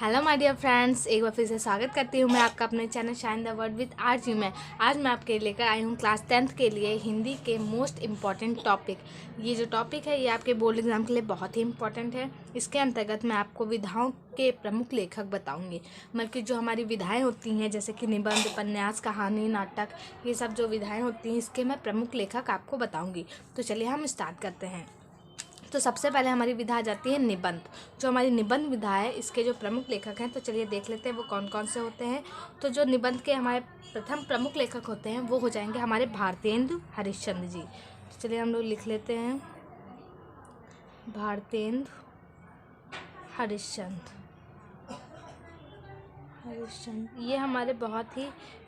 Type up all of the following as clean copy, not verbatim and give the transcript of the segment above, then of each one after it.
Hello my dear friends, एक बार फिर से स्वागत करती हूँ मैं आपका अपने channel shine the word with RG में। आज मैं आपके लेकर आई हूँ क्लास 10th के लिए हिंदी के मोस्ट इम्पॉर्टेंट टॉपिक। ये जो टॉपिक है ये आपके बोर्ड एग्जाम के लिए बहुत ही इंपॉर्टेंट है। इसके अंतर्गत मैं आपको विधाओं के प्रमुख लेखक बताऊँगी। मतलब कि जो हमारी विधाएँ होती हैं जैसे कि निबंध, उपन्यास, कहानी, नाटक, ये सब जो विधाएँ होती हैं इसके मैं प्रमुख लेखक आपको बताऊँगी। तो चलिए हम स्टार्ट करते हैं। तो सबसे पहले हमारी विधा आ जाती है निबंध। जो हमारी निबंध विधा है इसके जो प्रमुख लेखक हैं तो चलिए देख लेते हैं वो कौन कौन से होते हैं। तो जो निबंध के हमारे प्रथम प्रमुख लेखक होते हैं वो हो जाएंगे हमारे भारतेंदु हरिश्चंद्र जी। तो चलिए हम लोग लिख लेते हैं भारतेंदु हरिश्चंद्र। ये हमारे बहुत ही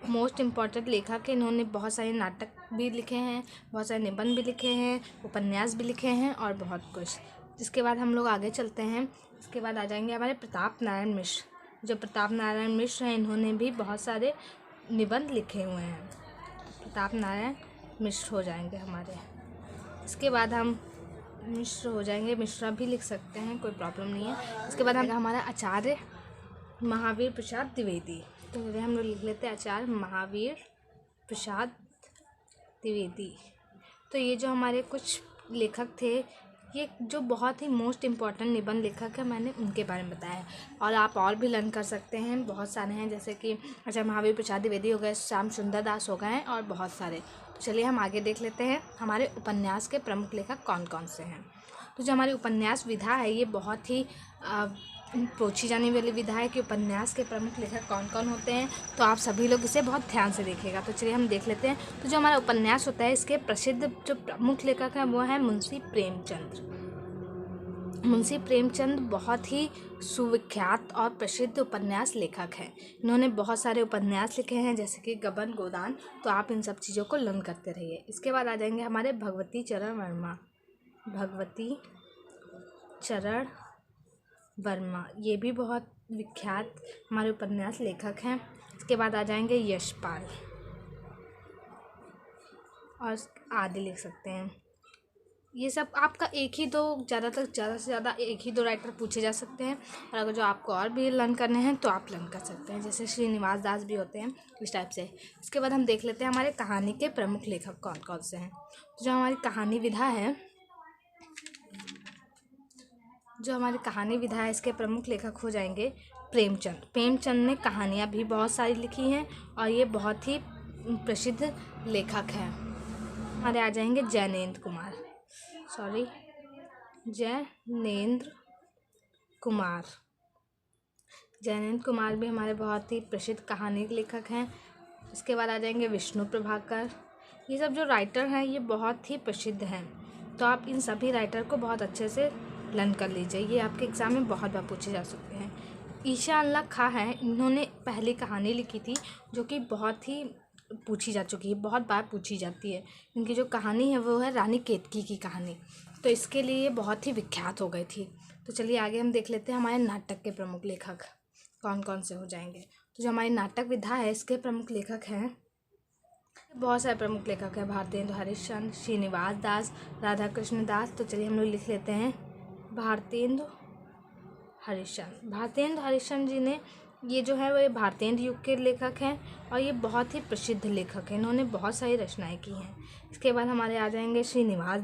मोस्ट इम्पॉर्टेंट लेखक हैं। इन्होंने बहुत सारे नाटक भी लिखे हैं, बहुत सारे निबंध भी लिखे हैं, उपन्यास भी लिखे हैं और बहुत कुछ। जिसके बाद हम लोग आगे चलते हैं। इसके बाद आ जाएंगे हमारे प्रताप नारायण मिश्र। जो प्रताप नारायण मिश्र हैं इन्होंने भी बहुत सारे निबंध लिखे हुए हैं। प्रताप नारायण मिश्र हो जाएंगे हमारे। इसके बाद हम मिश्र हो जाएंगे, मिश्रा भी लिख सकते हैं, कोई प्रॉब्लम नहीं है। इसके बाद हमारा आचार्य महावीर प्रसाद द्विवेदी। तो हम लोग लिख लेते हैं आचार्य महावीर प्रसाद द्विवेदी। तो ये जो हमारे कुछ लेखक थे, ये जो बहुत ही मोस्ट इम्पॉर्टेंट निबंध लेखक है, मैंने उनके बारे में बताया है। और आप और भी लर्न कर सकते हैं, बहुत सारे हैं जैसे कि आचार्य महावीर प्रसाद द्विवेदी हो गए, श्याम सुंदर दास हो गए हैं और बहुत सारे। तो चलिए हम आगे देख लेते हैं हमारे उपन्यास के प्रमुख लेखक कौन कौन से हैं। तो जो हमारी उपन्यास विधा है ये बहुत ही पूछी जाने वाली विधा है कि उपन्यास के प्रमुख लेखक कौन कौन होते हैं। तो आप सभी लोग इसे बहुत ध्यान से देखिएगा। तो चलिए हम देख लेते हैं। तो जो हमारा उपन्यास होता है इसके प्रसिद्ध जो प्रमुख लेखक हैं वो है मुंशी प्रेमचंद। मुंशी प्रेमचंद बहुत ही सुविख्यात और प्रसिद्ध उपन्यास लेखक हैं। इन्होंने बहुत सारे उपन्यास लिखे हैं जैसे कि गबन गोदान। तो आप इन सब चीज़ों को लर्न करते रहिए। इसके बाद आ जाएंगे हमारे भगवती चरण वर्मा। भगवती चरण वर्मा ये भी बहुत विख्यात हमारे उपन्यास लेखक हैं। इसके बाद आ जाएंगे यशपाल और आदि लिख सकते हैं। ये सब आपका एक ही दो, ज़्यादा से ज़्यादा एक ही दो राइटर पूछे जा सकते हैं। और अगर जो आपको और भी लर्न करने हैं तो आप लर्न कर सकते हैं, जैसे श्रीनिवास दास भी होते हैं इस टाइप से। इसके बाद हम देख लेते हैं हमारे कहानी के प्रमुख लेखक कौन कौन से हैं। तो जो हमारी कहानी विधा है इसके प्रमुख लेखक हो जाएंगे प्रेमचंद। प्रेमचंद ने कहानियाँ भी बहुत सारी लिखी हैं और ये बहुत ही प्रसिद्ध लेखक हैं। हमारे आ जाएंगे जैनेन्द्र कुमार भी हमारे बहुत ही प्रसिद्ध कहानी के लेखक हैं। इसके बाद आ जाएंगे विष्णु प्रभाकर। ये सब जो राइटर हैं ये बहुत ही प्रसिद्ध हैं। तो आप इन सभी राइटर को बहुत अच्छे से लर्न कर लीजिए, ये आपके एग्ज़ाम में बहुत बार पूछे जा सकते हैं। ईशा अल्लाह खां हैं, इन्होंने पहली कहानी लिखी थी जो कि बहुत ही पूछी जा चुकी है, बहुत बार पूछी जाती है। इनकी जो कहानी है वो है रानी केतकी की कहानी। तो इसके लिए ये बहुत ही विख्यात हो गई थी। तो चलिए आगे हम देख लेते हैं हमारे नाटक के प्रमुख लेखक कौन कौन से हो जाएंगे। तो जो हमारी नाटक विधा है इसके प्रमुख लेखक हैं, बहुत सारे प्रमुख लेखक हैं, भारतेंदु हरिश्चंद्र, श्रीनिवास दास, राधा कृष्ण दास। तो चलिए हम लोग लिख लेते हैं भारतेंदु हरिश्चंद्र जी ने, ये जो है वो भारतेंदु युग के लेखक हैं और ये बहुत ही प्रसिद्ध लेखक हैं। इन्होंने बहुत सारी रचनाएं की हैं। इसके बाद हमारे आ जाएंगे श्रीनिवास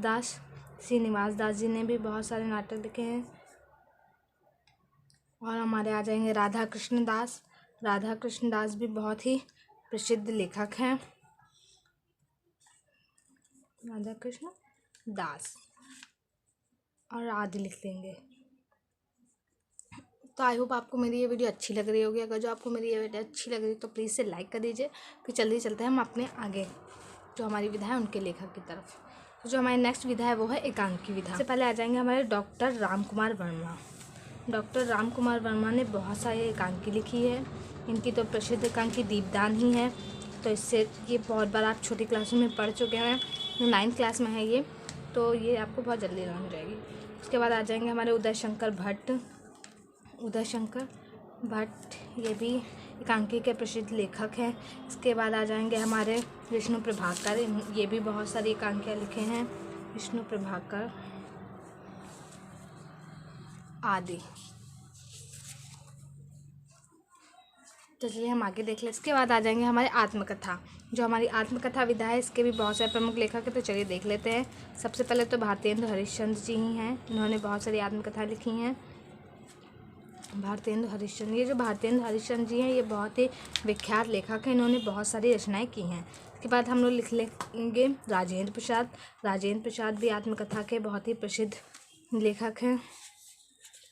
दास जी ने भी बहुत सारे नाटक लिखे हैं। और हमारे आ जाएंगे राधा कृष्ण दास भी बहुत ही प्रसिद्ध लेखक हैं। राधा कृष्ण दास और आदि लिख लेंगे। तो आई होप आपको मेरी ये वीडियो अच्छी लग रही होगी। अगर जो आपको मेरी ये वीडियो अच्छी लग रही है तो प्लीज़ से लाइक कर दीजिए। फिर जल्दी चलते हैं हम अपने आगे जो हमारी विधा है उनके लेखक की तरफ। तो जो हमारी नेक्स्ट विधा है वो है एकांकी विधा। सबसे पहले आ जाएंगे हमारे डॉक्टर राम कुमार वर्मा ने बहुत सारी एकांकी लिखी है। इनकी तो प्रसिद्ध एकांकी दीपदान ही है। तो इससे ये बहुत बार आप छोटी क्लासों में पढ़ चुके हैं। 9th क्लास में है ये, तो ये आपको बहुत जल्दी लर्न हो जाएगी। उसके बाद आ जाएंगे हमारे उदय शंकर भट्ट, ये भी एकांकी के प्रसिद्ध लेखक हैं। इसके बाद आ जाएंगे हमारे विष्णु प्रभाकर, ये भी बहुत सारी एकांकियाँ लिखे हैं, विष्णु प्रभाकर आदि। तो चलिए हम आगे देख लें। इसके बाद आ जाएंगे हमारे आत्मकथा। जो हमारी आत्मकथा विधा है, इसके भी बहुत सारे प्रमुख लेखक हैं, तो चलिए देख लेते हैं। सबसे पहले तो भारतेंदु हरिश्चंद्र जी ही हैं, इन्होंने बहुत सारी आत्मकथा लिखी हैं। भारतेंदु हरिश्चंद्र, ये जो भारतेंदु हरिश्चंद्र जी हैं, ये बहुत ही विख्यात लेखक हैं, इन्होंने बहुत सारी रचनाएं की हैं। इसके बाद हम लोग लिख लेंगे राजेंद्र प्रसाद। राजेंद्र प्रसाद भी आत्मकथा के बहुत ही प्रसिद्ध लेखक हैं,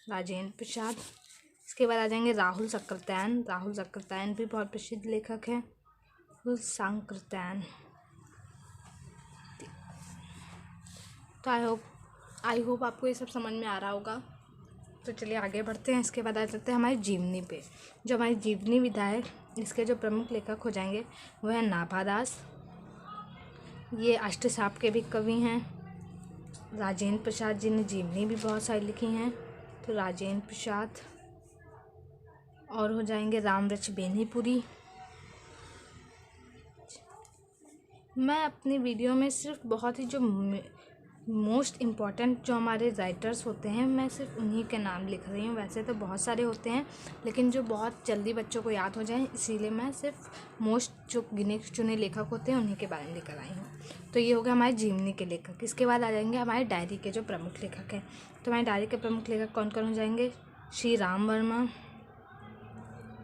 राजेंद्र प्रसाद। इसके बाद आ जाएंगे राहुल सक्रातैन। राहुल सक्रातैन भी बहुत प्रसिद्ध लेखक हैं, राहुल सक्रातैन। तो आई होप आपको ये सब समझ में आ रहा होगा। तो चलिए आगे बढ़ते हैं। इसके बाद आ जाते हैं हमारी जीवनी पे। जो हमारी जीवनी विधा है, इसके जो प्रमुख लेखक हो जाएंगे वो है नाभादास, ये अष्टसाप के भी कवि हैं। राजेंद्र प्रसाद जी ने जीवनी भी बहुत सारी लिखी हैं, तो राजेंद्र प्रसाद। और हो जाएंगे रामवृक्ष बेनीपुरी। मैं अपनी वीडियो में सिर्फ बहुत ही जो मोस्ट इम्पॉर्टेंट जो हमारे राइटर्स होते हैं, मैं सिर्फ उन्हीं के नाम लिख रही हूँ। वैसे तो बहुत सारे होते हैं, लेकिन जो बहुत जल्दी बच्चों को याद हो जाए, इसीलिए मैं सिर्फ मोस्ट जो गिने चुने लेखक होते हैं उन्हीं के बारे में लेकर आई हूँ। तो ये हो गया हमारे जीवनी के लेखक। इसके बाद आ जाएंगे हमारे डायरी के जो प्रमुख लेखक हैं। तो हमारे डायरी के प्रमुख लेखक कौन कौन हो जाएंगे? श्री राम वर्मा,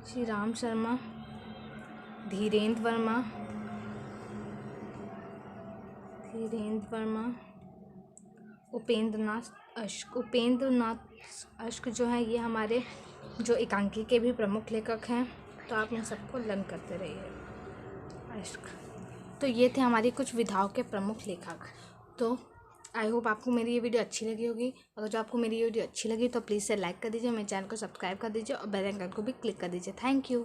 श्री राम शर्मा, धीरेन्द्र वर्मा, उपेंद्रनाथ अश्क जो है, ये हमारे जो एकांकी के भी प्रमुख लेखक हैं। तो आप इन सबको लर्न करते रहिए। अश्क। तो ये थे हमारी कुछ विधाओं के प्रमुख लेखक। तो आई होप आपको मेरी ये वीडियो अच्छी लगी होगी। अगर जो आपको मेरी ये वीडियो अच्छी लगी तो प्लीज़ से लाइक कर दीजिए, मेरे चैनल को सब्सक्राइब कर दीजिए और बेल आइकन को भी क्लिक कर दीजिए। Thank you.